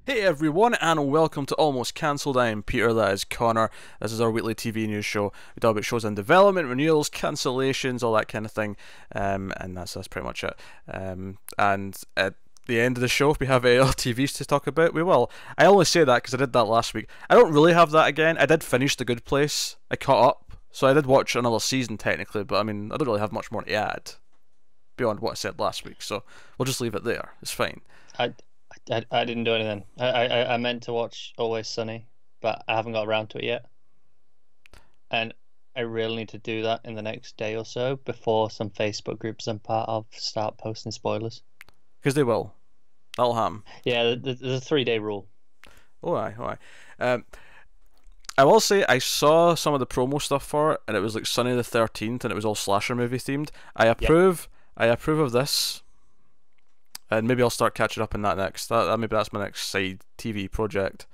Hey everyone, and welcome to Almost Cancelled. I am Peter, that is Connor. This is our weekly TV news show. We talk about shows in development, renewals, cancellations, all that kind of thing, and that's pretty much it. And at the end of the show, if we have TVs to talk about, we will. I only say that because I did that last week. I don't really have that again. I did finish The Good Place. I caught up, so I did watch another season technically, but I mean, I don't really have much more to add beyond what I said last week, so we'll just leave it there. It's fine. I didn't do anything. I meant to watch Always Sunny, but I haven't got around to it yet. And I really need to do that in the next day or so before some Facebook groups I'm part of start posting spoilers. Because they will. That'll happen. Yeah, there's a 3-day rule. Oh, aye, oh, aye. I will say I saw some of the promo stuff for it, and it was like Sunny the 13th, and it was all slasher movie themed. I approve. Yep. I approve of this. And maybe I'll start catching up on that next. Maybe that's my next side TV project.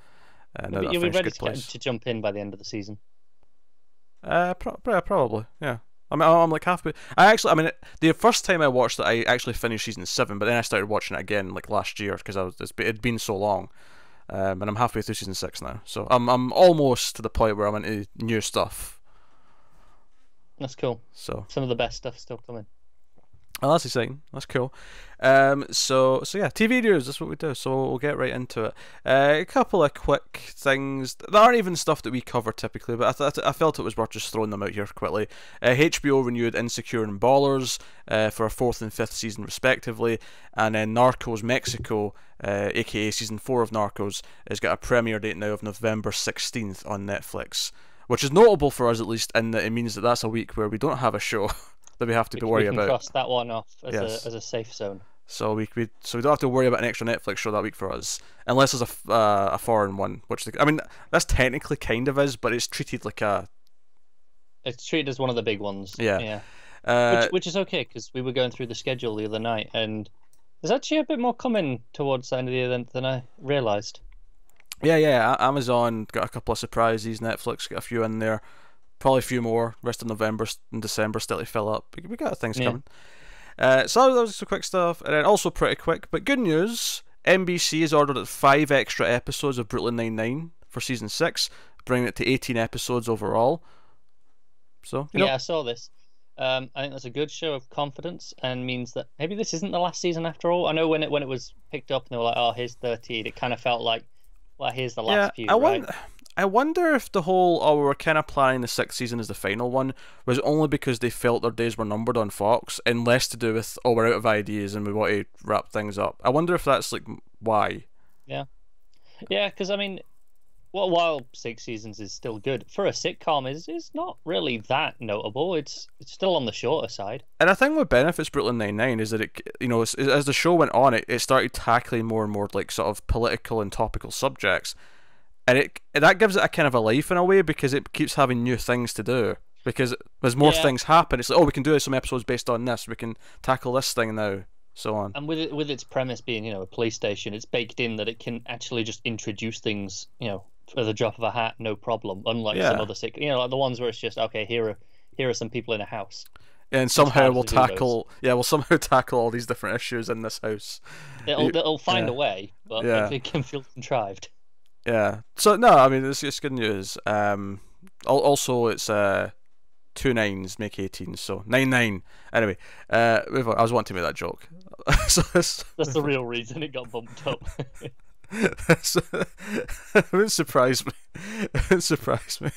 You'll be ready to jump in by the end of the season. Probably, yeah. I mean, I'm like halfway. The first time I watched it, I actually finished season 7, but then I started watching it again like last year because it'd been so long. And I'm halfway through season 6 now, so I'm almost to the point where I'm into new stuff. That's cool. So some of the best stuff still coming. Oh, that's exciting. That's cool. So yeah, TV news. That's what we do. So we'll get right into it. A couple of quick things that aren't even stuff that we cover typically, but I felt it was worth just throwing them out here quickly. HBO renewed Insecure and Ballers for a 4th and 5th season respectively, and then Narcos Mexico, aka season 4 of Narcos, has got a premiere date now of November 16th on Netflix, which is notable for us at least, in that it means that that's a week where we don't have a show that we have to be worried about. We can cross that one off as a safe zone. So we don't have to worry about an extra Netflix show that week for us, unless there's a foreign one, which that's technically kind of is, but it's treated like a. It's treated as one of the big ones. Yeah. Which is okay, because we were going through the schedule the other night, and there's actually a bit more coming towards the end of the year than I realised. Yeah. Amazon got a couple of surprises. Netflix got a few in there. Probably a few more. Rest of November and December still to fill up. We got things coming. So that was some quick stuff, and then also pretty quick, but good news. NBC has ordered 5 extra episodes of Brooklyn Nine-Nine for season 6, bringing it to 18 episodes overall. So I saw this. I think that's a good show of confidence, and means that maybe this isn't the last season after all. I know when it was picked up, and they were like, "Oh, here's 13." It kind of felt like, well, here's the last few. I wonder if the whole, we're kind of planning the 6th season as the final one, was only because they felt their days were numbered on Fox, and less to do with, we're out of ideas and we want to wrap things up. I wonder if that's like why. Yeah, because I mean, while 6 seasons is still good for a sitcom, is not really that notable. It's still on the shorter side. And I think what benefits Brooklyn Nine-Nine is that as the show went on, it started tackling more and more like sort of political and topical subjects. And that gives it a kind of a life in a way, because it keeps having new things to do. Because as more things happen, it's like, we can do some episodes based on this. We can tackle this thing now, so on. And with its premise being, a police station, it's baked in that it can actually just introduce things, for the drop of a hat, no problem. Unlike some other like the ones where it's just, okay, here are some people in a house. And somehow we'll tackle all these different issues in this house. It'll find a way, but it can feel contrived. Yeah. So no, I mean it's good news. Also it's 2 9s make 18, so 9-9. Anyway, I was wanting to make that joke. That's the real reason it got bumped up. It wouldn't surprise me. It wouldn't surprise me.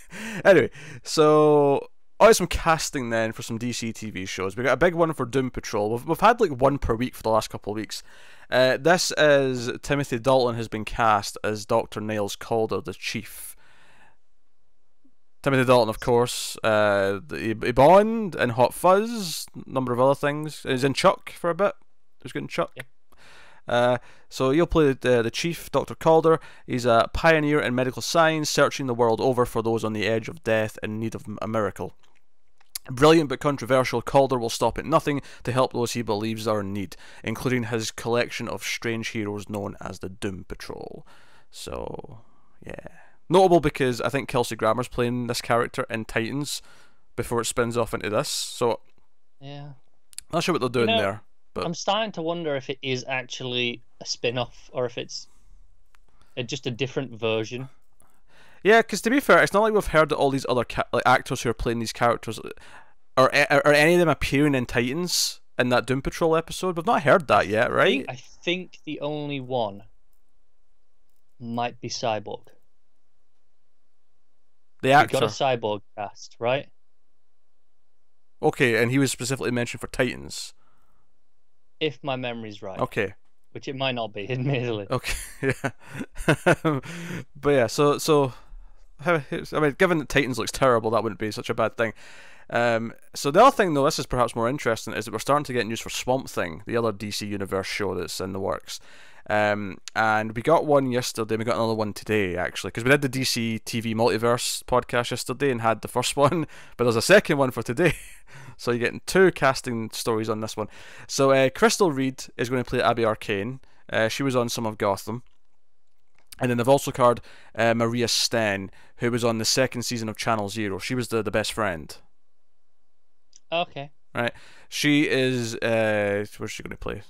Anyway, so some casting then for some DC TV shows. We got a big one for Doom Patrol. We've had like one per week for the last couple of weeks. This is Timothy Dalton has been cast as Dr. Niles Calder, the Chief. Timothy Dalton, of course, he Bond in Hot Fuzz, a number of other things. He's in Chuck for a bit. He was good in Chuck. Yeah. So he'll play the Chief, Dr. Calder. He's a pioneer in medical science, searching the world over for those on the edge of death in need of a miracle. Brilliant but controversial, Calder will stop at nothing to help those he believes are in need, including his collection of strange heroes known as the Doom Patrol. So, yeah. Notable because I think Kelsey Grammer's playing this character in Titans before it spins off into this. So, yeah. Not sure what they're doing there. But I'm starting to wonder if it is actually a spin-off, or if just a different version. Yeah, because to be fair, it's not like we've heard that all these other actors who are playing these characters are any of them appearing in Titans in that Doom Patrol episode. We've not heard that yet, right? I think the only one might be Cyborg. The actor. We got a Cyborg cast, right? Okay, and he was specifically mentioned for Titans. If my memory's right. Okay. Which it might not be, admittedly. Okay, yeah. But yeah, so I mean, given that Titans looks terrible, that wouldn't be such a bad thing. So the other thing, though, this is perhaps more interesting, is that we're starting to get news for Swamp Thing, the other DC Universe show that's in the works. And we got one yesterday, and we got another one today, actually, because we did the DC TV Multiverse podcast yesterday and had the first one, but there's a second one for today. So you're getting two casting stories on this one. So Crystal Reed is going to play Abby Arcane. She was on some of Gotham. And then they've also card Maria Sten, who was on the second season of Channel Zero. She was the best friend. Okay. Right. She is. Where's she going to play?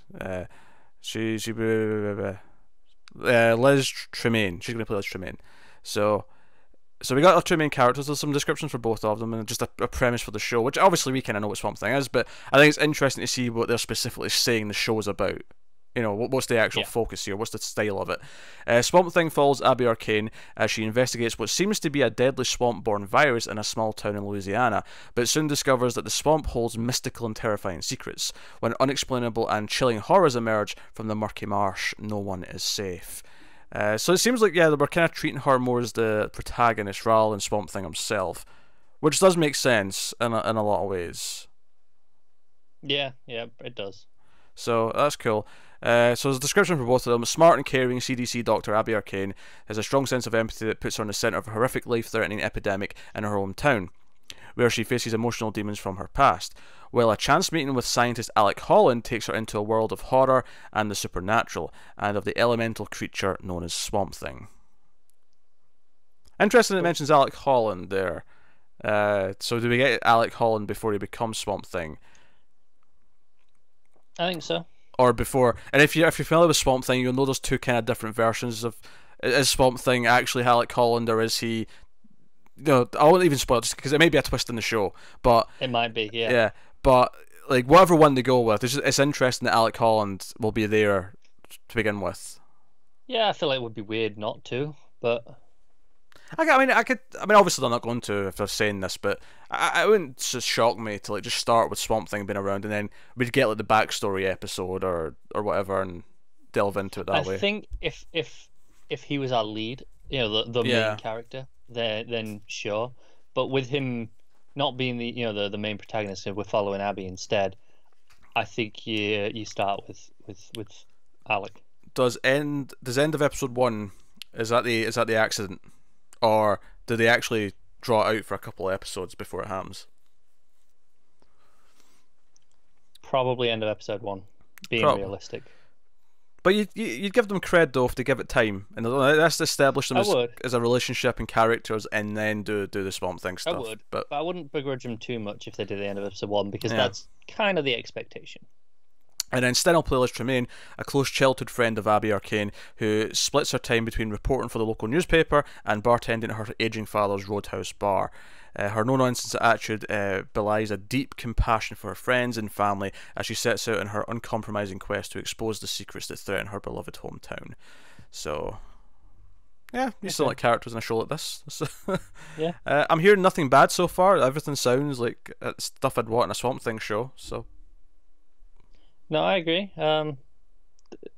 Liz Tremaine. She's going to play Liz Tremaine. So we got our two main characters. There's some descriptions for both of them, and just a premise for the show, which obviously we kind of know what Swamp Thing is, but I think it's interesting to see what they're specifically saying the show is about. You know, what's the actual focus here? What's the style of it? Swamp Thing follows Abby Arcane as she investigates what seems to be a deadly swamp-borne virus in a small town in Louisiana, but soon discovers that the swamp holds mystical and terrifying secrets. When unexplainable and chilling horrors emerge from the murky marsh, no one is safe. So it seems like, yeah, we're kind of treating her more as the protagonist rather than Swamp Thing himself, which does make sense in a lot of ways. Yeah, it does. So that's cool. So there's a description for both of them. Smart and caring CDC doctor Abby Arcane has a strong sense of empathy that puts her in the centre of a horrific life-threatening epidemic in her hometown, where she faces emotional demons from her past, while a chance meeting with scientist Alec Holland takes her into a world of horror and the supernatural, and of the elemental creature known as Swamp Thing. Interesting it mentions Alec Holland there. So do we get Alec Holland before he becomes Swamp Thing? I think so. Or before, and if you're familiar with Swamp Thing, you'll know there's two kind of different versions of, is Swamp Thing actually Alec Holland, or is he, no, I won't even spoil it because it may be a twist in the show, but it might be, yeah. Yeah, but like whatever one they go with, it's interesting that Alec Holland will be there to begin with. Yeah, I feel like it would be weird not to, but I mean, obviously they're not going to if they're saying this, but it wouldn't just shock me to like just start with Swamp Thing being around, and then we'd get like the backstory episode or whatever and delve into it that way. I think if he was our lead, you know, the main character, then sure. But with him not being the main protagonist, we're following Abby instead. I think you start with Alec. Does end of episode 1 is that the accident? Or do they actually draw it out for a couple of episodes before it happens? Probably end of episode 1, being realistic. But you'd give them cred though if they give it time, and that's establish them as a relationship and characters, and then do the Swamp Thing stuff. I would, but I wouldn't begrudge them too much if they did the end of episode 1, because that's kind of the expectation. And then Sten will play Liz Tremaine, a close childhood friend of Abby Arcane, who splits her time between reporting for the local newspaper and bartending at her ageing father's Roadhouse bar. Her no-nonsense attitude belies a deep compassion for her friends and family as she sets out on her uncompromising quest to expose the secrets that threaten her beloved hometown. So, yeah, you still like characters in a show like this. Yeah. I'm hearing nothing bad so far. Everything sounds like stuff I'd want in a Swamp Thing show, so... No, I agree.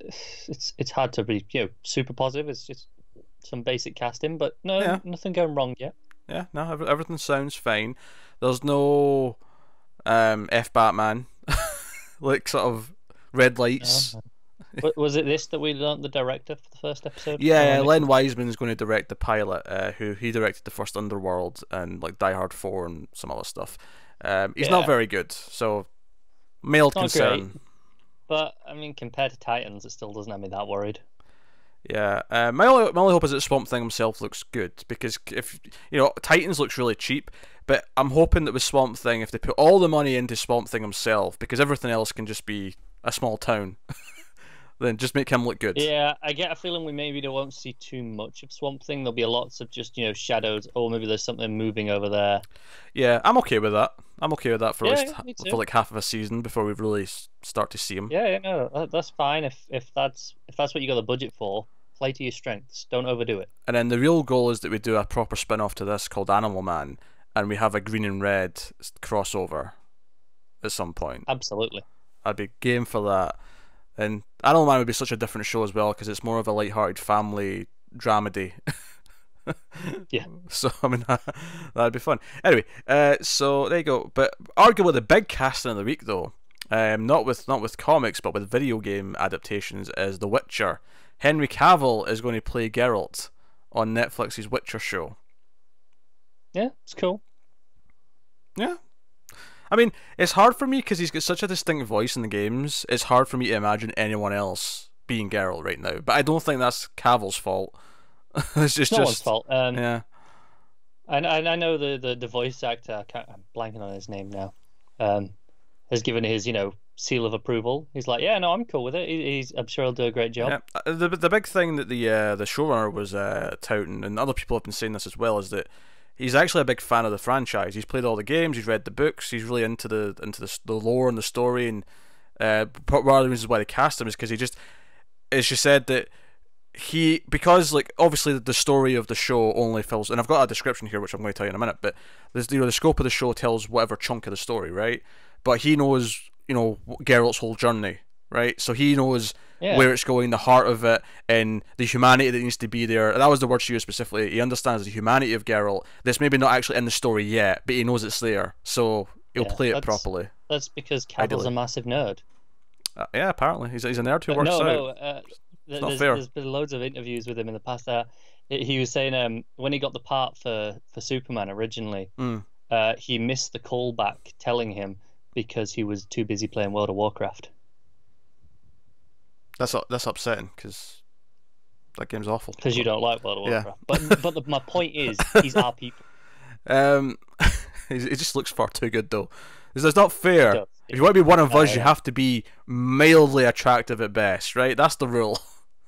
It's hard to be super positive. It's just some basic casting, but nothing going wrong yet. Yeah, no, everything sounds fine. There's no F Batman like sort of red lights. Was it this that we learnt the director for the first episode? Yeah, Len Wiseman's going to direct the pilot. Who he directed the first Underworld and like Die Hard 4 and some other stuff. He's not very good, so mild concern. Great. But I mean, compared to Titans, it still doesn't have me that worried. Yeah, my only hope is that Swamp Thing himself looks good, because if Titans looks really cheap, but I'm hoping that with Swamp Thing, if they put all the money into Swamp Thing himself, because everything else can just be a small town, then just make him look good. Yeah, I get a feeling we maybe won't see too much of Swamp Thing. There'll be lots of just, shadows, or maybe there's something moving over there. Yeah, I'm okay with that. I'm okay with that for Yeah, me too. for like half of a season before we really start to see him. Yeah, no, that's fine. If that's what you got the budget for, play to your strengths. Don't overdo it. And then the real goal is that we do a proper spin-off to this called Animal Man, and we have a green and red crossover at some point. Absolutely. I'd be game for that. And Animal Man would be such a different show as well because it's more of a light-hearted family dramedy. Yeah. So I mean that'd be fun. Anyway, so there you go. But arguably the big casting of the week, though, not with comics but with video game adaptations, is The Witcher. Henry Cavill is going to play Geralt on Netflix's Witcher show. Yeah, it's cool. Yeah. I mean, it's hard for me because he's got such a distinct voice in the games. It's hard for me to imagine anyone else being Geralt right now. But I don't think that's Cavill's fault. It's just no one's fault. Yeah. I know the voice actor. I'm blanking on his name now. Has given his seal of approval. He's like, yeah, no, I'm cool with it. I'm sure he'll do a great job. Yeah. The big thing that the showrunner was touting, and other people have been saying this as well, is that he's actually a big fan of the franchise. He's played all the games, he's read the books, he's really into the lore and the story, and one of the reasons why they cast him is because it's just said that because like obviously the story of the show only fills, and I've got a description here which I'm going to tell you in a minute, but there's the scope of the show tells whatever chunk of the story, right? But he knows Geralt's whole journey, right? So he knows where it's going, the heart of it, and the humanity that needs to be there. That was the word she used specifically. He understands the humanity of Geralt that's maybe not actually in the story yet, but he knows it's there, so he'll play it properly. That's because Cavill's a massive nerd. Yeah, apparently he's a nerd who works out. It's not fair. There's been loads of interviews with him in the past. He was saying when he got the part for Superman originally, he missed the callback telling him because he was too busy playing World of Warcraft. That's upsetting because that game's awful. Because you don't like World of Warcraft. But my point is, he's our people. He just looks far too good though. It's not fair. If you want to be one of us, you have to be mildly attractive at best, right? That's the rule.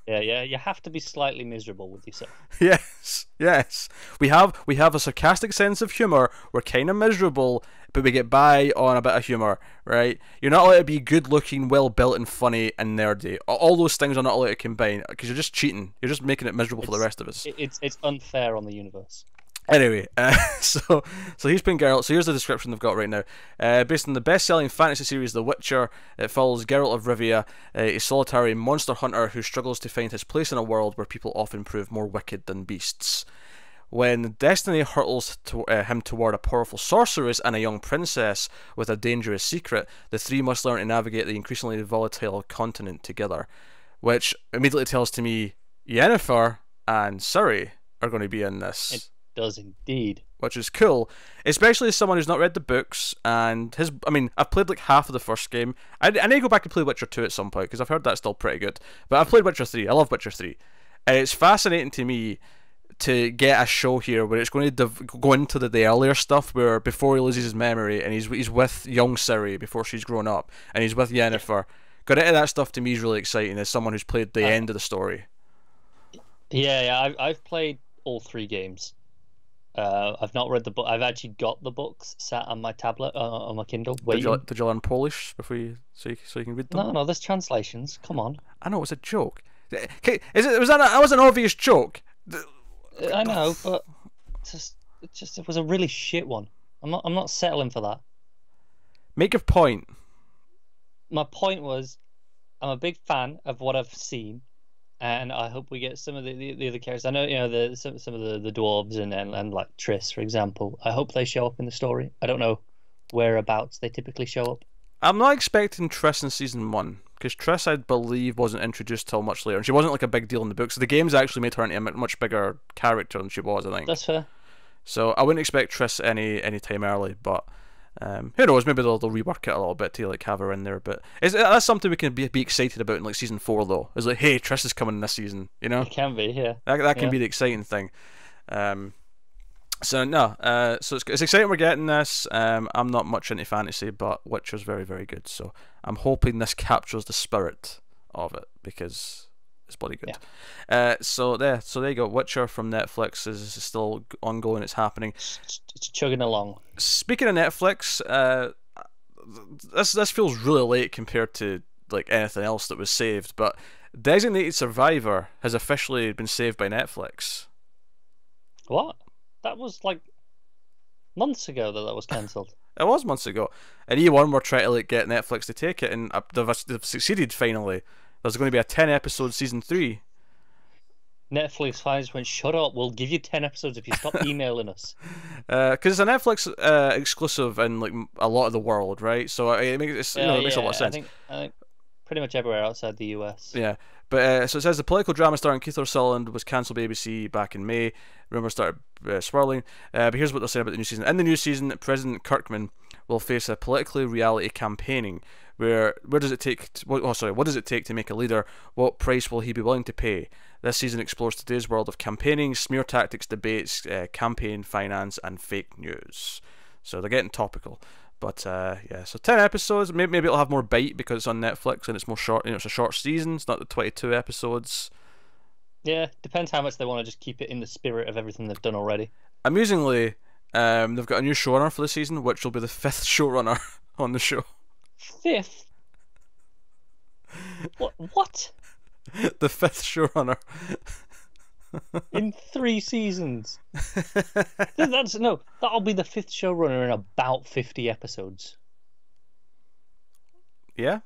Yeah. You have to be slightly miserable with yourself. Yes. We have a sarcastic sense of humor. We're kind of miserable, but we get by on a bit of humor, right? You're not allowed to be good-looking, well-built, and funny and nerdy. All those things are not allowed to combine because you're just cheating. You're just making it miserable for the rest of us. It's unfair on the universe. Anyway, so he's playing Geralt. So here's the description they've got right now. Based on the best-selling fantasy series The Witcher, it follows Geralt of Rivia, a solitary monster hunter who struggles to find his place in a world where people often prove more wicked than beasts. When destiny hurtles him toward a powerful sorceress and a young princess with a dangerous secret, the three must learn to navigate the increasingly volatile continent together. Which immediately tells to me Yennefer and Ciri are going to be in this. Does indeed, which is cool, especially as someone who's not read the books. And I've played like half of the first game. I need to go back and play Witcher 2 at some point because I've heard that's still pretty good. But I've played Witcher 3. I love Witcher 3, and it's fascinating to me to get a show here where it's going to go into the earlier stuff where before he loses his memory and he's with young Ciri before she's grown up and he's with Yennefer. Got into that stuff to me is really exciting as someone who's played the end of the story. Yeah. I've played all 3 games. I've not read the book. I've actually got the books sat on my tablet on my Kindle. Did you learn Polish before so you can read them? No, there's translations. Come on. I know it's a joke. That was an obvious joke. I know, but it was a really shit one. I'm not settling for that. Make your point. My point was, I'm a big fan of what I've seen. And I hope we get some of the other characters. I know, some of the dwarves and like Triss, for example. I hope they show up in the story. I don't know whereabouts they typically show up. I'm not expecting Triss in season 1 because Triss, I believe, wasn't introduced till much later, and she wasn't like a big deal in the books. So the games actually made her into a much bigger character than she was, I think. That's fair. So I wouldn't expect Triss any time early, but who knows? Maybe they'll rework it a little bit to like have her in there. But that's something we can be excited about in like season 4 though. It's like, hey, Triss is coming in this season. You know, it can be, yeah. That can be the exciting thing. So it's exciting we're getting this. I'm not much into fantasy, but Witcher's very, very good. So I'm hoping this captures the spirit of it because it's bloody good. Yeah. So there you go. Witcher from Netflix is still ongoing. It's happening. It's chugging along. Speaking of Netflix, this feels really late compared to like anything else that was saved, but Designated Survivor has officially been saved by Netflix. What? That was like months ago that was cancelled. It was months ago, and E1 were trying to like get Netflix to take it, and they've succeeded finally. There's going to be a 10-episode season 3. Netflix finally went, shut up, we'll give you 10 episodes if you stop emailing us. Because it's a Netflix exclusive in like a lot of the world, right? So it makes it makes a lot of sense. I think pretty much everywhere outside the US. Yeah, but so it says the political drama starring Keith Sutherland was cancelled by ABC back in May. Rumours started swirling. But here's what they're saying about the new season. In the new season, President Kirkman will face a politically reality campaigning. What does it take to make a leader? What price will he be willing to pay? This season explores today's world of campaigning, smear tactics, debates, campaign finance, and fake news. So they're getting topical. But yeah, so 10 episodes. Maybe it'll have more bite because it's on Netflix and it's more short. It's a short season. It's not the 22 episodes. Yeah, depends how much they want to just keep it in the spirit of everything they've done already. Amusingly, they've got a new showrunner for the season, which will be the 5th showrunner on the show. 5th? What? The 5th showrunner. In 3 seasons. That'll be the 5th showrunner in about 50 episodes. Yeah.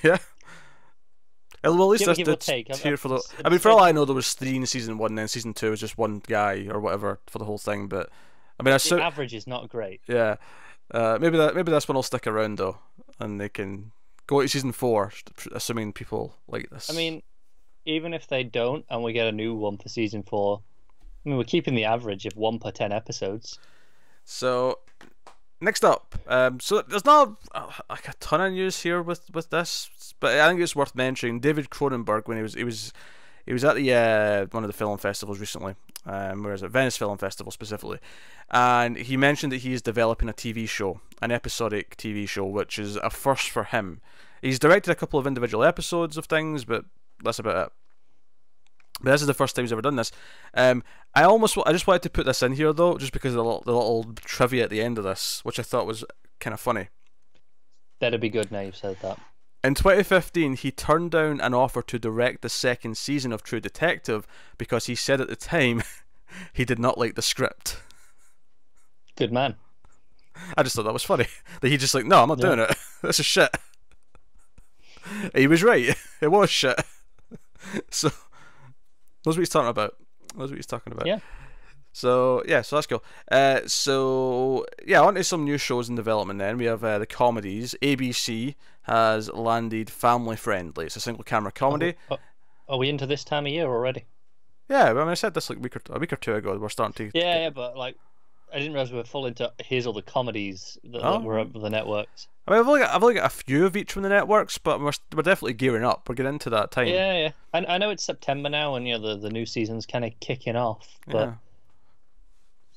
Yeah. Well, at least that's here for the. I mean, for all I know, there was 3 in season 1, and then season 2 was just one guy or whatever for the whole thing. But I mean, the average is not great. Yeah. Maybe this one will stick around though, and they can go to season 4, assuming people like this. I mean, even if they don't, and we get a new one for season 4, I mean, we're keeping the average of 1 per 10 episodes. So, next up, so there's not like a ton of news here with this, but I think it's worth mentioning. David Cronenberg, when he was at the one of the film festivals recently, whereas at Venice Film Festival specifically, and he mentioned that he's developing a TV show, an episodic TV show, which is a first for him. He's directed a couple of individual episodes of things, but that's about it. But this is the first time he's ever done this. I just wanted to put this in here though, just because of the little trivia at the end of this, which I thought was kind of funny. That'd be good now you've said that. In 2015, he turned down an offer to direct the 2nd season of True Detective because he said at the time he did not like the script. Good man. I just thought that was funny. That he just like, no, I'm not doing it. This is shit. He was right. It was shit. So, knows what he's talking about. Yeah. So that's cool. So yeah, on to some new shows in development. Then we have the comedies. ABC has landed Family Friendly. It's a single camera comedy. Are we into this time of year already? Yeah, I mean, I said this like a week or two ago. We're starting to. Yeah, but like, I didn't realize we were full into here's all the comedies that were up with the networks. I mean, I've only got a few of each from the networks, but we're definitely gearing up. We're getting into that time. Yeah. I know it's September now, and the new season's kind of kicking off, but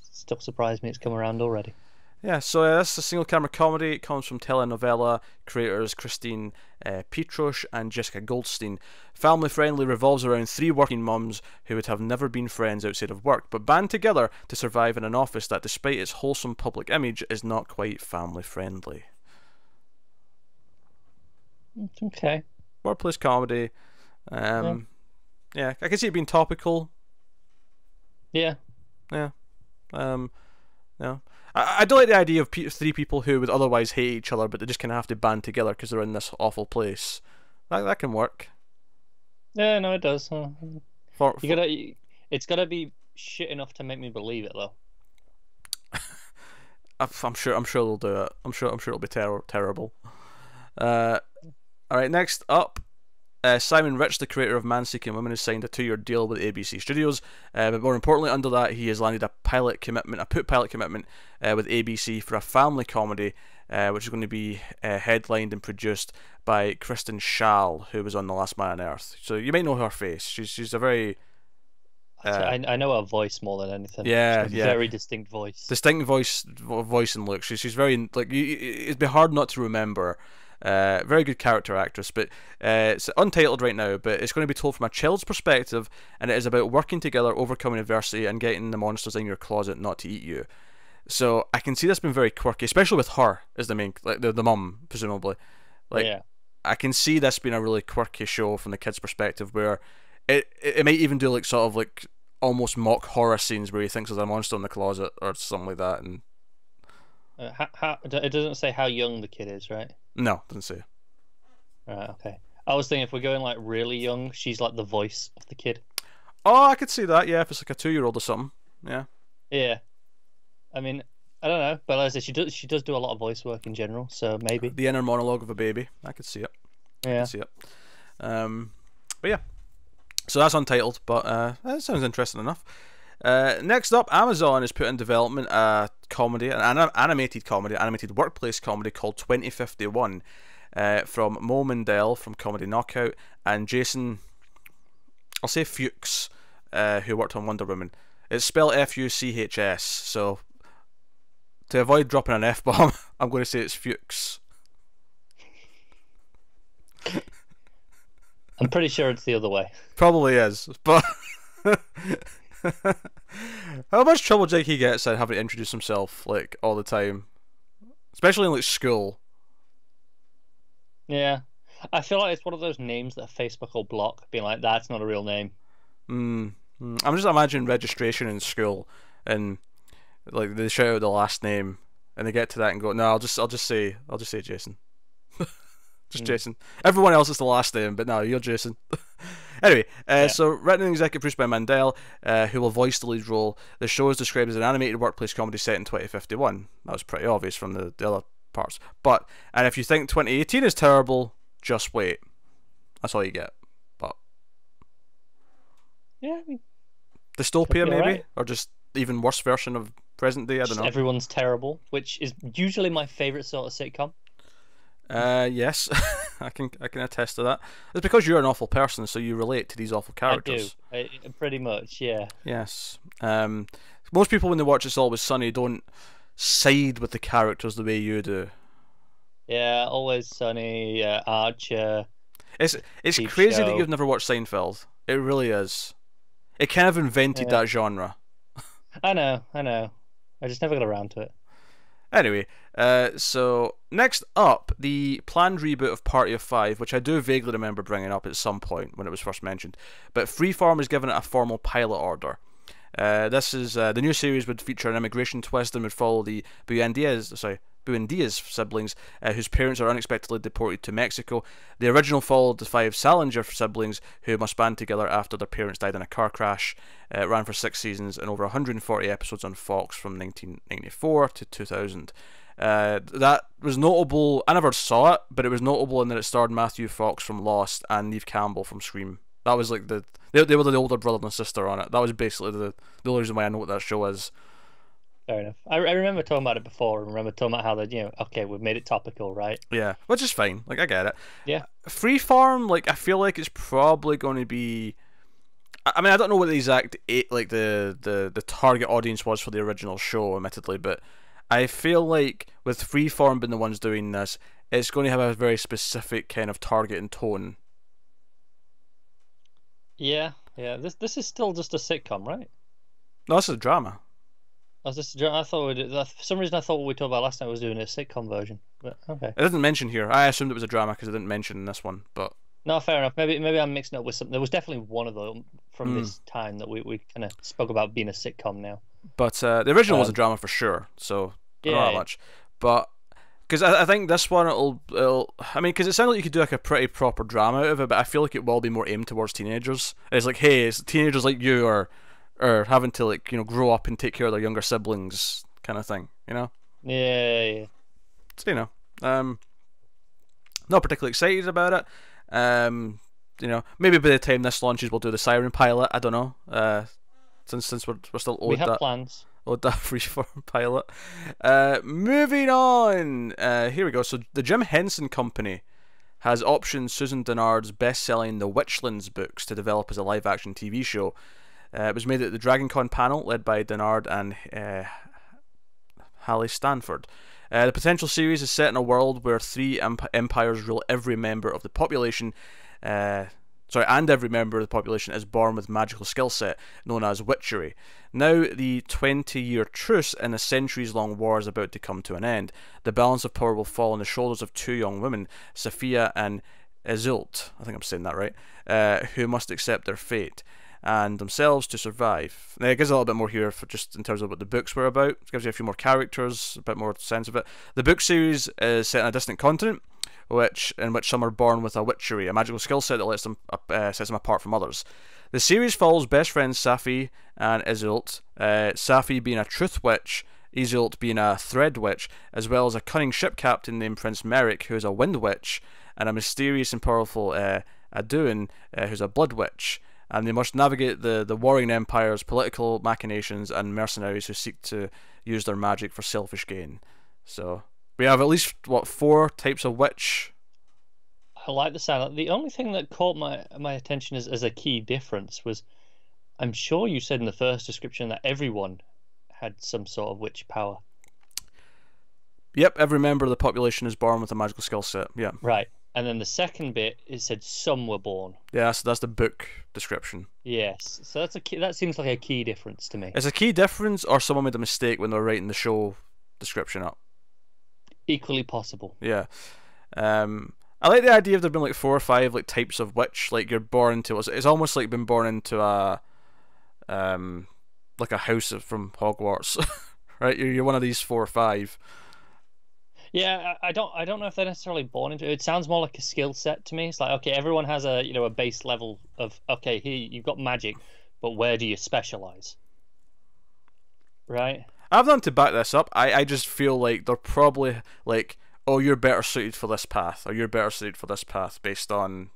still surprised me it's come around already. Yeah, so this is a single camera comedy. It comes from telenovela creators Christine Petrush and Jessica Goldstein. Family Friendly revolves around 3 working mums who would have never been friends outside of work, but band together to survive in an office that, despite its wholesome public image, is not quite family friendly. Okay. Workplace comedy. Yeah, I can see it being topical. Yeah. Yeah. I don't like the idea of 3 people who would otherwise hate each other, but they just kind of have to band together because they're in this awful place. That can work. Yeah, no, it does. It's gotta be shit enough to make me believe it, though. I'm sure they'll do it. I'm sure it'll be terrible. All right, next up. Simon Rich, the creator of Man Seeking Women, has signed a 2-year deal with ABC Studios. But more importantly, under that, he has landed a pilot commitment with ABC for a family comedy, which is going to be headlined and produced by Kristen Schaal, who was on The Last Man on Earth. So you might know her face. She's a very... I know her voice more than anything. Yeah, she's a very distinct voice. Distinct voice and look. She's very like it'd be hard not to remember. Very good character actress, but it's untitled right now, but it's going to be told from a child's perspective, and it is about working together, overcoming adversity, and getting the monsters in your closet not to eat you. So I can see this being very quirky, especially with her as the main, like the mum, presumably. Like, Yeah. I can see this being a really quirky show from the kid's perspective, where it might even do like sort of like almost mock horror scenes where he thinks there's a monster in the closet or something like that. And How it doesn't say how young the kid is, right? no, doesn't say. Right. Okay. I was thinking if we're going like really young, she's like the voice of the kid. Oh, I could see that. Yeah, if it's like a 2-year-old or something. Yeah. Yeah. I mean, I don't know, but as I say, she does do a lot of voice work in general, so maybe. The inner monologue of a baby. I could see it. I Yeah. could see it. But yeah. So that's untitled, but that sounds interesting enough. Next up, Amazon has put in development a comedy, an animated workplace comedy called 2051, from Mo Mandel from Comedy Knockout and Jason, I'll say Fuchs, who worked on Wonder Woman. It's spelled Fuchs, so to avoid dropping an F-bomb, I'm going to say it's Fuchs. I'm pretty sure it's the other way. Probably is, but how much trouble do you think he gets at having to introduce himself like all the time, especially in like school? Yeah. I feel like it's one of those names that Facebook will block, being like, that's not a real name. I'm just imagining registration in school, and like they shout out the last name, and they get to that and go, no, I'll just say Jason. Just Jason. Everyone else is the last name, but no, you're Jason. Anyway, so written and executive produced by Mandel, who will voice the lead role. The show is described as an animated workplace comedy set in 2051. That was pretty obvious from the other parts. And if you think 2018 is terrible, just wait. That's all you get. But Yeah, I mean, dystopia maybe, right. or just even worse version of present day. I don't know. Everyone's terrible, which is usually my favorite sort of sitcom. Yes, I can attest to that. It's because you're an awful person, so you relate to these awful characters. I do, pretty much, yeah. Yes. Most people when they watch It's Always Sunny don't side with the characters the way you do. Yeah, Always Sunny, Archer. It's Peep crazy Show. that you've never watched Seinfeld. It really is. It kind of invented that genre. I know. I just never got around to it. Anyway, so next up, the planned reboot of Party of Five, which I do vaguely remember bringing up at some point when it was first mentioned, but Freeform has given it a formal pilot order. This is the new series would feature an immigration twist and would follow the Buendia's siblings, whose parents are unexpectedly deported to Mexico. The original followed the 5 Salinger siblings, who must band together after their parents died in a car crash. It ran for 6 seasons and over 140 episodes on Fox from 1994 to 2000. That was notable. I never saw it, but it was notable in that it starred Matthew Fox from Lost and Neve Campbell from Scream. That was like they were the older brother and sister on it. That was basically the only reason why I know what that show is. Fair enough. I remember talking about it before. I remember talking about how okay, we've made it topical, right? Yeah, which is fine. Like, I get it. Yeah. Freeform, like, I feel like it's probably going to be. I mean, I don't know what the exact the target audience was for the original show, admittedly, but I feel like with Freeform being the ones doing this, it's going to have a very specific kind of target and tone. Yeah. This is still just a sitcom, right? No, this is a drama. I thought for some reason I thought what we talked about last night was doing a sitcom version. But okay. It didn't mention here. I assumed it was a drama because it didn't mention in this one, but. No, fair enough. Maybe I'm mixing it up with something. There was definitely one of them from this time that we kind of spoke about being a sitcom now. But the original was a drama for sure, so not that much. But because I think this one it'll I mean, because it sounded like you could do like a pretty proper drama out of it, but I feel like it will be more aimed towards teenagers. It's like, hey, it's teenagers like you are having to, like, grow up and take care of their younger siblings, kind of thing, Yeah. So not particularly excited about it. Maybe by the time this launches, we'll do the Siren pilot. I don't know. Since we're still owed we have that. plans. Owed that Freeform pilot. Moving on. Here we go. So the Jim Henson Company has optioned Susan Dennard's best-selling The Witchlands books to develop as a live-action TV show. It was made at the DragonCon panel, led by Dennard and Hallie Stanford. The potential series is set in a world where three empires rule every member of the population. And every member of the population is born with magical skill set known as witchery. Now, the 20-year truce in a centuries-long war is about to come to an end. The balance of power will fall on the shoulders of two young women, Sophia and Iseult, I think I'm saying that right, who must accept their fate and themselves to survive. Now, it gives a little bit more here for just in terms of what the books were about. It gives you a few more characters, a bit more sense of it. The book series is set in a distant continent, in which some are born with a witchery, a magical skill set that lets them sets them apart from others. The series follows best friends Safi and Iseult, Safi being a truth witch, Iseult being a thread witch, as well as a cunning ship captain named Prince Merrick, who is a wind witch, and a mysterious and powerful Aduin, who's a blood witch. And they must navigate the warring empires, political machinations, and mercenaries who seek to use their magic for selfish gain. So we have at least, 4 types of witch? I like the sound. The only thing that caught my attention as a key difference was, I'm sure you said in the first description that everyone had some sort of witch power. Yep, every member of the population is born with a magical skill set, yeah. Right. And then the second bit, it said some were born. Yeah, so that's the book description. Yes, so that seems like a key difference to me. It's a key difference, or someone made a mistake when they were writing the show description up? Equally possible. Yeah. I like the idea of there being like 4 or 5 like types of witch. Like you're born into it's almost like being born into a like a house from Hogwarts, right? You're one of these 4 or 5. Yeah, I don't know if they're necessarily born into it. It sounds more like a skill set to me. It's like, okay, everyone has a a base level of, okay, here you've got magic, but where do you specialize? Right? I've done to back this up. I just feel like they're probably like, oh, you're better suited for this path, or you're better suited for this path based on,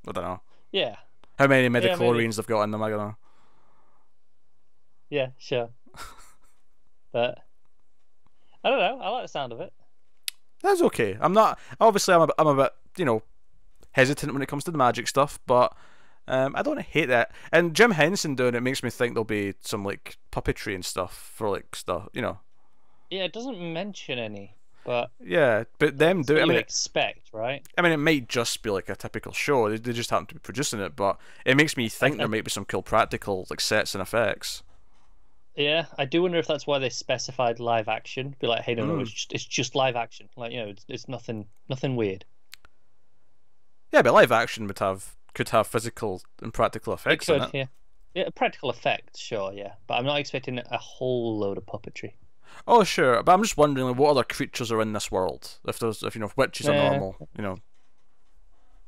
I don't know. Yeah. How many midichlorians they've got in them, I don't know. Yeah, sure. But I don't know. I like the sound of it. That's okay. I'm not. Obviously, I'm a bit, hesitant when it comes to the magic stuff, but I don't hate that. And Jim Henson doing it makes me think there'll be some like puppetry and stuff for like stuff, Yeah, it doesn't mention any, but yeah, but them do. I mean, expect, right? I mean, it might just be like a typical show. They just happen to be producing it, but it makes me think there might be some cool practical like sets and effects. Yeah, I do wonder if that's why they specified live action. Be like, hey, no, it's just live action. Like, it's nothing weird. Yeah, but live action could have physical and practical effects in it. Yeah, practical effects, sure, yeah. But I'm not expecting a whole load of puppetry. Oh, sure, but I'm just wondering like, what other creatures are in this world. If witches are normal,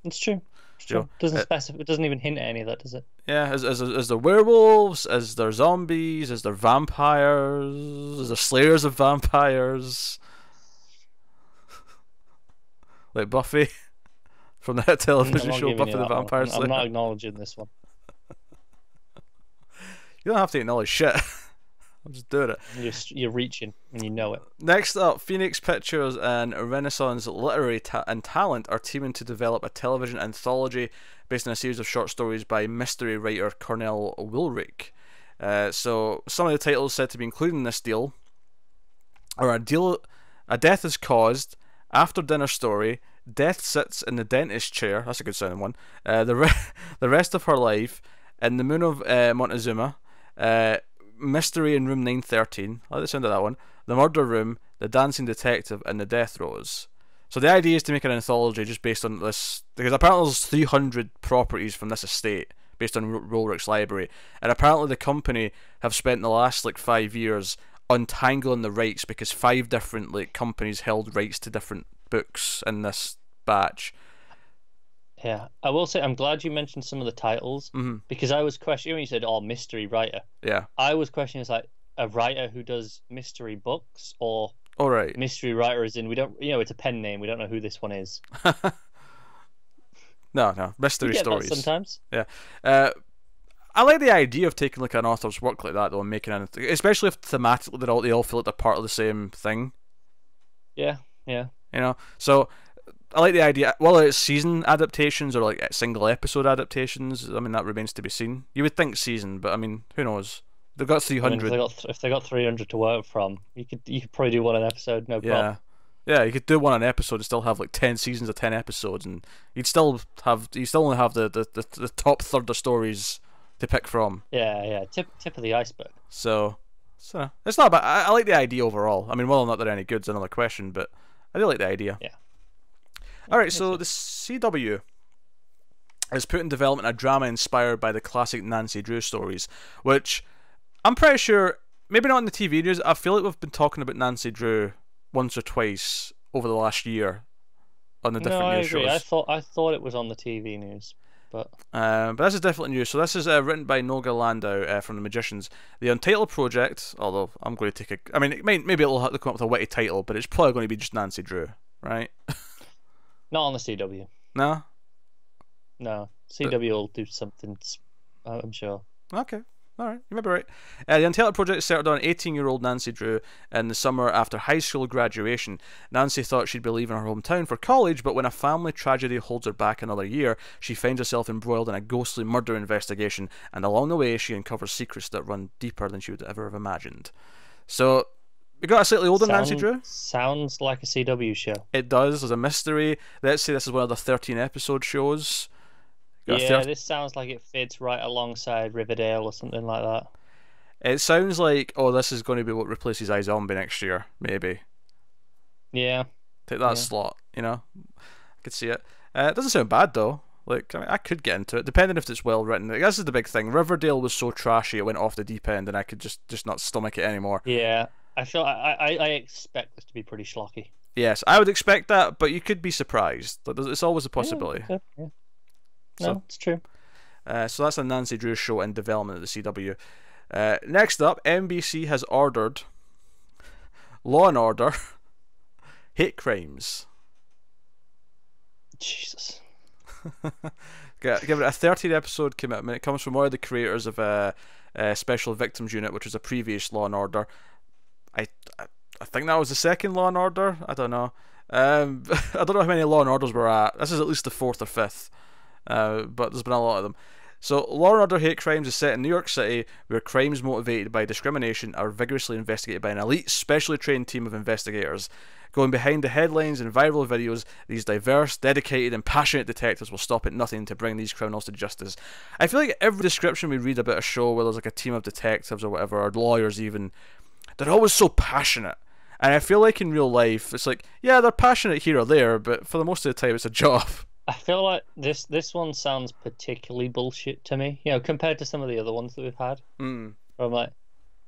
It's true. Sure. It doesn't even hint at any of that, does it? Yeah, is there werewolves? Is there zombies? Is there vampires? Is there slayers of vampires? Like Buffy from the hit television show Buffy the Vampire Slayer. I'm not acknowledging this one. You don't have to acknowledge shit. I'm just doing it. You're reaching, and you know it. Next up, Phoenix Pictures and Renaissance Literary and Talent are teaming to develop a television anthology based on a series of short stories by mystery writer Cornell Wilrick. So some of the titles said to be included in this deal are A Death is Caused, After Dinner Story, Death Sits in the Dentist Chair, that's a good sounding one, the Rest of Her Life, In the Moon of Montezuma, Mystery in Room 913, I like the sound of that one, The Murder Room, The Dancing Detective, and The Death Rose. So the idea is to make an anthology just based on this, because apparently there's 300 properties from this estate based on Rolrick's library, and apparently the company have spent the last 5 years untangling the rights because 5 different companies held rights to different books in this batch. Yeah, I will say I'm glad you mentioned some of the titles, because I was questioning when you said, mystery writer. Yeah. I was questioning, it's like a writer who does mystery books, or right. Mystery writer as in, we don't, it's a pen name, we don't know who this one is. No, mystery stories. Sometimes. Yeah. I like the idea of taking an author's work like that though and making it, especially if thematically they all feel like they're part of the same thing. Yeah. So I like the idea, whether it's season adaptations or single episode adaptations. I mean, that remains to be seen. You would think season, but I mean, who knows? They've got 300. If they got 300 to work from, you could probably do one an episode, no problem. Yeah, you could do one an episode and still have like 10 seasons of 10 episodes, and you'd still only have the top third of stories to pick from. Yeah. Tip of the iceberg. So it's not bad. I like the idea overall. I mean, whether or not they're any good is another question, but I do like the idea. Yeah. Alright, so the CW has put in development a drama inspired by the classic Nancy Drew stories, which I'm pretty sure, maybe not in the TV news, I feel like we've been talking about Nancy Drew once or twice over the last year on the different news shows. I thought it was on the TV news, but this is definitely new. So this is written by Noga Landau from The Magicians. The Untitled Project, although I'm going to take a... I mean, maybe it'll have to come up with a witty title, but it's probably going to be just Nancy Drew, right? Not on the CW. No? No. CW will do something, I'm sure. Okay. Alright, you may be right. The Untitled Project started on 18-year-old Nancy Drew in the summer after high school graduation. Nancy thought she'd be leaving her hometown for college, but when a family tragedy holds her back another year, she finds herself embroiled in a ghostly murder investigation, and along the way she uncovers secrets that run deeper than she would ever have imagined. So, we got a slightly older Nancy Drew. Sounds like a CW show. It does. There's a mystery. Let's say this is one of the 13-episode shows. This sounds like it fits right alongside Riverdale or something like that. It sounds like, this is going to be what replaces iZombie next year, maybe. Yeah. Take that slot, I could see it. It doesn't sound bad, though. Like, I could get into it, depending if it's well written. Like, this is the big thing. Riverdale was so trashy, it went off the deep end, and I could just not stomach it anymore. Yeah. I feel I expect this to be pretty schlocky. Yes, I would expect that, but you could be surprised. It's always a possibility. Yeah. No, it's true. So that's a Nancy Drew show in development at the CW. Next up, NBC has ordered Law and Order Hate Crimes. Jesus. Give it a 13-episode commitment. It comes from one of the creators of Special Victims Unit, which was a previous Law and Order. I think that was the second Law and Order. I don't know. I don't know how many Law and Orders we're at. This is at least the fourth or fifth. But there's been a lot of them. So, Law and Order Hate Crimes is set in New York City, where crimes motivated by discrimination are vigorously investigated by an elite, specially trained team of investigators. Going behind the headlines and viral videos, these diverse, dedicated, and passionate detectives will stop at nothing to bring these criminals to justice. I feel like every description we read about a show where there's like a team of detectives or whatever, or lawyers even, they're always so passionate. And I feel like in real life, it's like, yeah, they're passionate here or there, but for the most of the time, it's a job. I feel like this one sounds particularly bullshit to me, compared to some of the other ones that we've had. Mm. Where I'm like,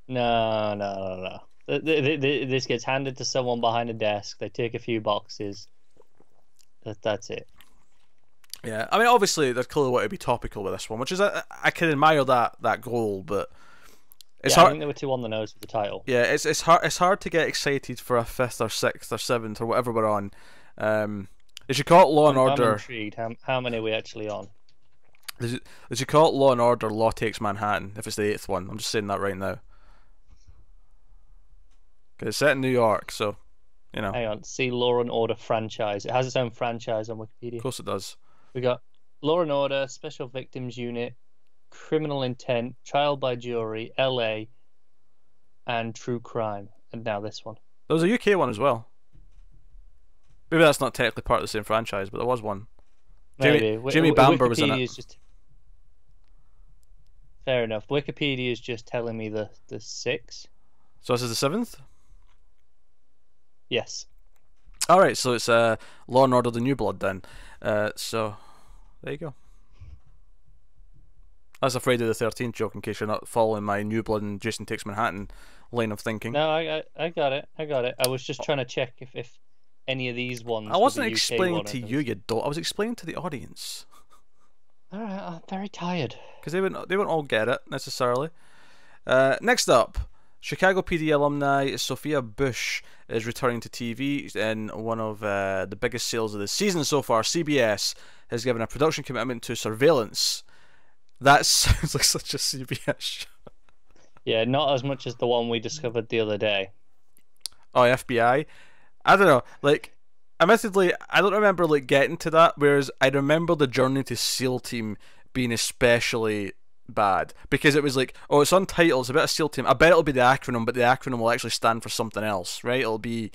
no. This gets handed to someone behind a desk. They take a few boxes. That's it. Yeah, I mean, obviously, there's clearly want to be topical with this one, which is I can admire that goal, but it's hard. I think they were too on the nose with the title. Yeah, it's hard to get excited for a 5th or 6th or 7th or whatever we're on. They should call it Law and Order. I'm intrigued. How many are we actually on? They should call it Law and Order Law Takes Manhattan if it's the 8th one. I'm just saying that right now. Because it's set in New York, so, Hang on, see Law and Order franchise. It has its own franchise on Wikipedia. Of course it does. We got Law and Order, Special Victims Unit, Criminal Intent, Trial by Jury, LA, and True Crime. And now this one. There was a UK one as well. Maybe that's not technically part of the same franchise, but there was one. Maybe. Jimmy Bamber was in it. Fair enough. Wikipedia is just telling me the 6. So this is the 7th? Yes. Alright, so it's Law and Order The New Blood then. So, there you go. I was afraid of the 13th joke in case you're not following my New Blood and Jason Takes Manhattan line of thinking. No, I got it. I was just trying to check if any of these ones. I wasn't explaining to you, you dolt. I was explaining to the audience. Alright, I'm very tired. Because they won't all get it, necessarily. Next up, Chicago PD alumni Sophia Bush is returning to TV in one of the biggest sales of the season so far. CBS has given a production commitment to Surveillance. That sounds like such a CBS show. Yeah, not as much as the one we discovered the other day. Oh, FBI? I don't know, admittedly, I don't remember, getting to that, whereas I remember the Journey to SEAL Team being especially bad, because it was it's untitled, it's about a SEAL Team, I bet it'll be the acronym, but the acronym will actually stand for something else, right? It'll be,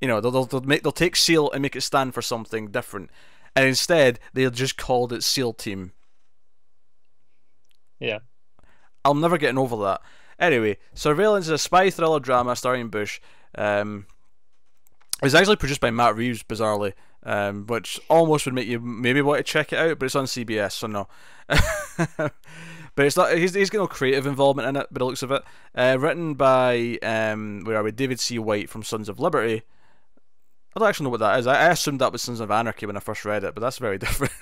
You know, they'll take SEAL and make it stand for something different, and instead they just called it SEAL Team. Yeah. I'm never getting over that. Anyway, Surveillance is a spy thriller drama starring Bush. It's actually produced by Matt Reeves, bizarrely, which almost would make you maybe want to check it out, but it's on CBS, so no. But it's not. He's got no creative involvement in it, but it looks of it. Written by where are we? David C. White from Sons of Liberty. I don't actually know what that is. I assumed that was Sons of Anarchy when I first read it, but that's very different.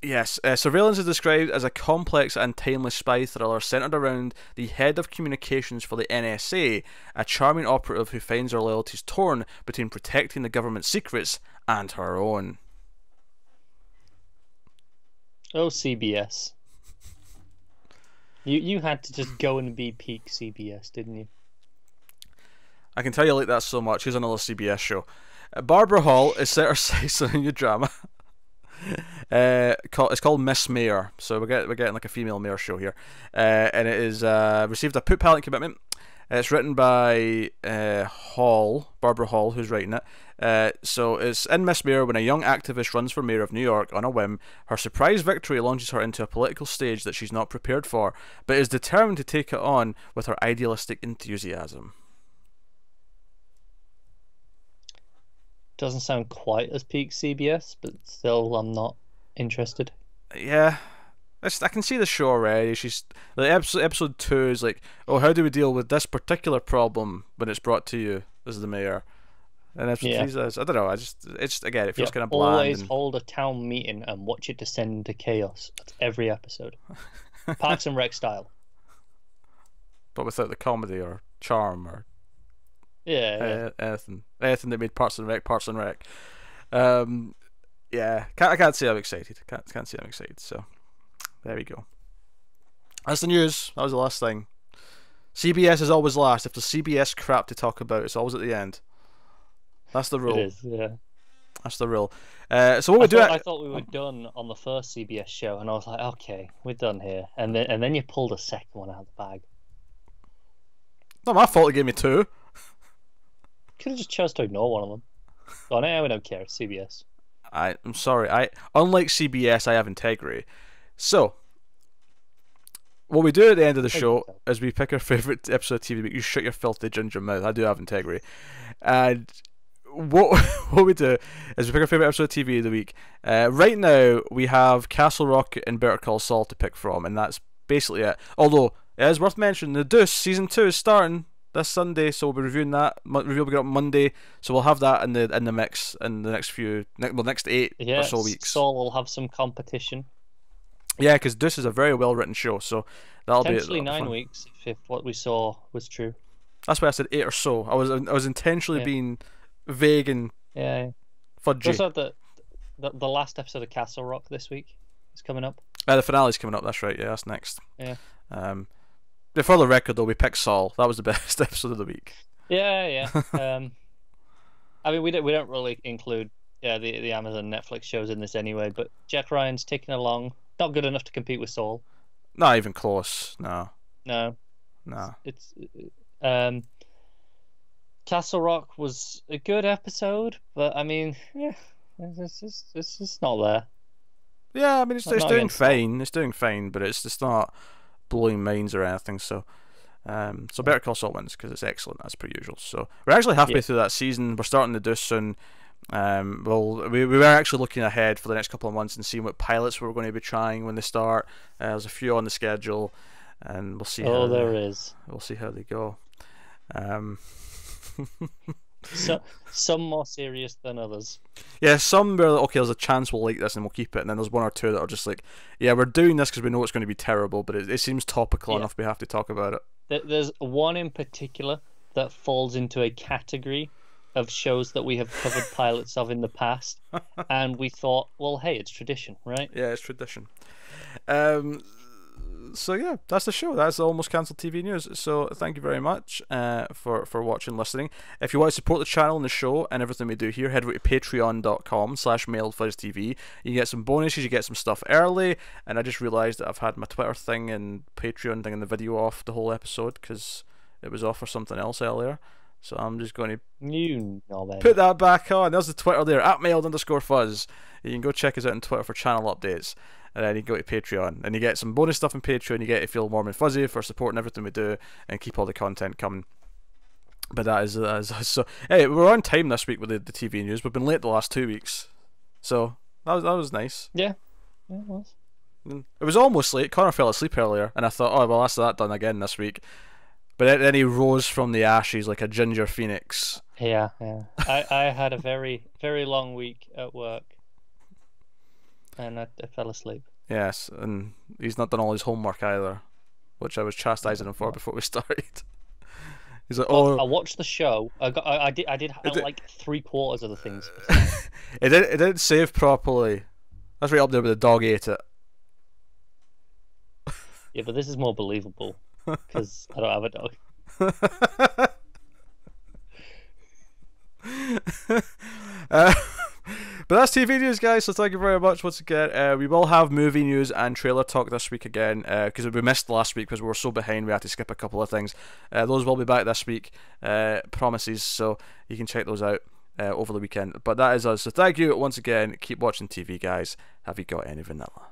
Yes, Surveillance is described as a complex and timeless spy thriller centered around the head of communications for the NSA, a charming operative who finds her loyalties torn between protecting the government's secrets and her own. Oh, CBS. You had to just go and be peak CBS, didn't you? I can tell you like that so much. Here's another CBS show. Barbara Hall is set her sights on a new drama. It's called Miss Mayor, so we're getting like a female mayor show here, and it is received a Poop Palette commitment. It's written by Barbara Hall, who's writing it. So it's in Miss Mayor when a young activist runs for mayor of New York on a whim. Her surprise victory launches her into a political stage that she's not prepared for, but is determined to take it on with her idealistic enthusiasm. Doesn't sound quite as peak CBS, but still, I'm not interested. Yeah, I can see the show already. She's like episode 2 is like, oh, how do we deal with this particular problem when it's brought to you as the mayor? And episode 3 is, I don't know. It's again, it feels kind of bland. Always hold a town meeting and watch it descend into chaos. That's every episode, Parks and Rec style, but without the comedy or charm or. Anything that made Parks and Rec. Yeah, I can't say I'm excited. Can't say I'm excited. So there we go. That's the news. That was the last thing. CBS is always last. If there's CBS crap to talk about, it's always at the end. That's the rule. It is, yeah. That's the rule. So what we do? I thought we were done on the first CBS show, and I was like, okay, we're done here. And then you pulled a second one out of the bag. Not my fault. You gave me 2. Could have just chose to ignore one of them. Well, now we don't care. It's CBS. I'm sorry. Unlike CBS, I have integrity. So, what we do at the end of the show is we pick our favourite episode of TV. You shut your filthy ginger mouth. I do have integrity. And what we do is we pick our favourite episode of TV of the week. Right now, we have Castle Rock and Better Call Saul to pick from, and that's basically it. Although, it is worth mentioning, The Deuce Season 2 is starting this Sunday, so we'll be reviewing that. Review will be up Monday, so we'll have that in the mix in the next next 8 or so weeks. Saul will have some competition. Yeah, because Deuce is a very well written show, so that'll be potentially 9 weeks if what we saw was true. That's why I said 8 or so. I was intentionally being vague and fudgy. Also, the last episode of Castle Rock this week is coming up. The finale's coming up. That's right. Yeah, that's next. Yeah. For the record, though, we picked Saul. That was the best episode of the week. Yeah. I mean, we don't really include the Amazon Netflix shows in this anyway. But Jack Ryan's ticking along. Not good enough to compete with Saul. Not even close. No. It's Castle Rock was a good episode, but I mean, it's just not there. Yeah, I mean, it's doing fine. It's doing fine, but it's just not blowing minds or anything. So Better Call Saul wins because it's excellent as per usual. So we're actually halfway through that season. We're starting to do soon. We were actually looking ahead for the next couple of months and seeing what pilots we're going to be trying when they start. There's a few on the schedule, and we'll see. We'll see how they go. So some more serious than others. Yeah, some were like, okay, there's a chance we'll like this and we'll keep it, and then there's 1 or 2 that are just like, yeah, we're doing this because we know it's going to be terrible, but it seems topical enough we have to talk about it. There's one in particular that falls into a category of shows that we have covered pilots of in the past, and we thought, well, hey, it's tradition, right? Yeah, it's tradition. So yeah, that's the show. That's Almost Cancelled TV news. So thank you very much for watching, listening. If you want to support the channel and the show and everything we do here, head over to patreon.com/mailedfuzztv. You can get some bonuses, you get some stuff early, and I just realised that I've had my Twitter thing and Patreon thing and the video off the whole episode because it was off for something else earlier. So I'm just going to You know, baby. put that back on. There's the Twitter there, @mild_fuzz. You can go check us out on Twitter for channel updates. And then you go to Patreon. And you get some bonus stuff on Patreon. You get to feel warm and fuzzy for supporting everything we do and keep all the content coming. But that is so. Hey, we're on time this week with the TV news. We've been late the last 2 weeks. So that was nice. Yeah, it was. It was almost late. Connor fell asleep earlier. And I thought, oh, well, that's that done again this week. But then he rose from the ashes like a ginger phoenix. Yeah. I had a very, very long week at work. And I fell asleep. Yes, and he's not done all his homework either, which I was chastising him for before we started. He's like, well, I watched the show. I did like 3/4 of the things. It didn't save properly. That's right up there with the dog ate it. Yeah, but this is more believable because I don't have a dog. But that's TV news, guys, so thank you very much once again. We will have movie news and trailer talk this week again, because we missed last week because we were so behind we had to skip a couple of things. Those will be back this week, promises, so you can check those out over the weekend. But that is us, so thank you once again. Keep watching TV, guys. Have you got any vanilla?